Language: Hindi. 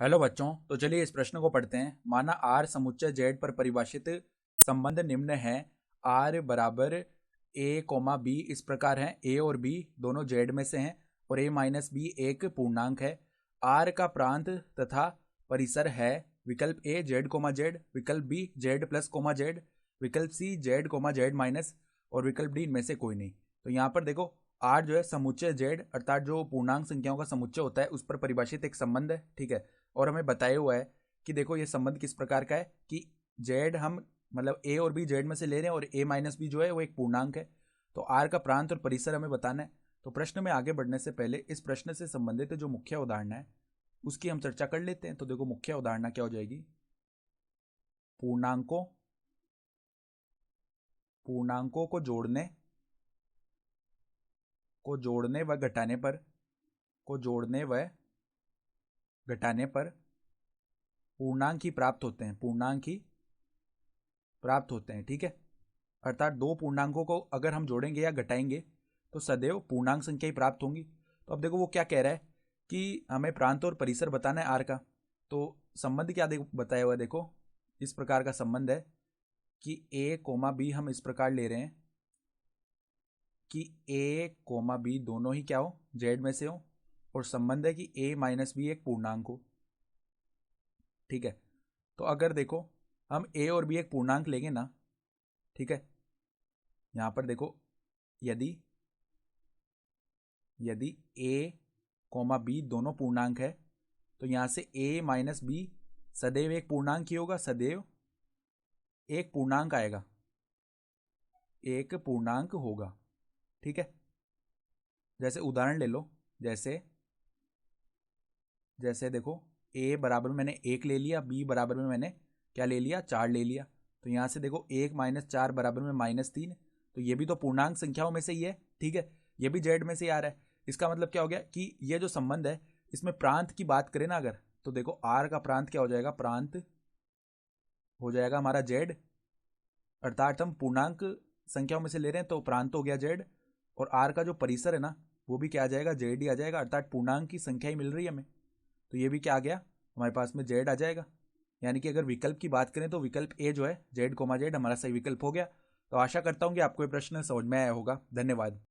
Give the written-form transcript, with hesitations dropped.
हेलो बच्चों, तो चलिए इस प्रश्न को पढ़ते हैं। माना आर समुच्चय जेड पर परिभाषित संबंध निम्न है। आर बराबर ए कोमा बी इस प्रकार है। ए और बी दोनों जेड में से हैं और ए माइनस बी एक पूर्णांक है। आर का प्रांत तथा परिसर है विकल्प ए जेड कोमा जेड, विकल्प B Z plus comma Z, विकल्प C Z comma Z minus और विकल्प डी इनमें से कोई नहीं। तो यहाँ पर देखो, आर जो है समुच्चय जेड अर्थात जो पूर्णांक संख्याओं का समुच्चय होता है उस पर परिभाषित एक संबंध है, ठीक है। और हमें बताया हुआ है कि देखो ये संबंध किस प्रकार का है कि जेड हम मतलब ए और बी जेड में से ले रहे हैं और ए माइनस बी जो है वो एक पूर्णांक है। तो आर का प्रांत और परिसर हमें बताना है। तो प्रश्न में आगे बढ़ने से पहले इस प्रश्न से संबंधित जो मुख्य उदाहरण है उसकी हम चर्चा कर लेते हैं। तो देखो मुख्य उदाहरण क्या हो जाएगी। पूर्णांकों पूर्णांकों को जोड़ने व घटाने पर पूर्णांक ही प्राप्त होते हैं, ठीक है। अर्थात दो पूर्णांकों को अगर हम जोड़ेंगे या घटाएंगे तो सदैव पूर्णांक संख्या ही प्राप्त होंगी। तो अब देखो वो क्या कह रहा है कि हमें प्रांत और परिसर बताना है आर का। तो संबंध क्या बताया हुआ है, देखो इस प्रकार का संबंध है कि ए कोमा बी हम इस प्रकार ले रहे हैं कि ए कोमा बी दोनों ही क्या हो, जेड में से हो, और संबंध है कि ए माइनस बी एक पूर्णांक हो, ठीक है। तो अगर देखो हम ए और बी एक पूर्णांक लेंगे ना, ठीक है। यहां पर देखो यदि ए कोमा बी दोनों पूर्णांक है तो यहां से ए माइनस बी सदैव एक पूर्णांक ही होगा, सदैव एक पूर्णांक आएगा, एक पूर्णांक होगा, ठीक है। जैसे उदाहरण ले लो, जैसे देखो ए बराबर में मैंने एक ले लिया, बी बराबर में मैंने क्या ले लिया, 4 ले लिया। तो यहां से देखो 1 माइनस 4 बराबर में -3। तो ये भी तो पूर्णांक संख्याओं में से ही है, ठीक है। ये भी जेड में से आ रहा है। इसका मतलब क्या हो गया कि ये जो संबंध है इसमें प्रांत की बात करें ना अगर, तो देखो आर का प्रांत क्या हो जाएगा, प्रांत हो जाएगा हमारा जेड। अर्थात हम पूर्णांक संख्याओं में से ले रहे हैं तो प्रांत हो गया जेड। और आर का जो परिसर है ना वो भी क्या आ जाएगा, जेड ही आ जाएगा। अर्थात पूर्णांक की संख्या ही मिल रही है हमें, तो ये भी क्या आ गया हमारे पास में, जेड आ जाएगा। यानी कि अगर विकल्प की बात करें तो विकल्प ए जो है जेड कोमा जेड हमारा सही विकल्प हो गया। तो आशा करता हूं कि आपको ये प्रश्न समझ में आया होगा। धन्यवाद।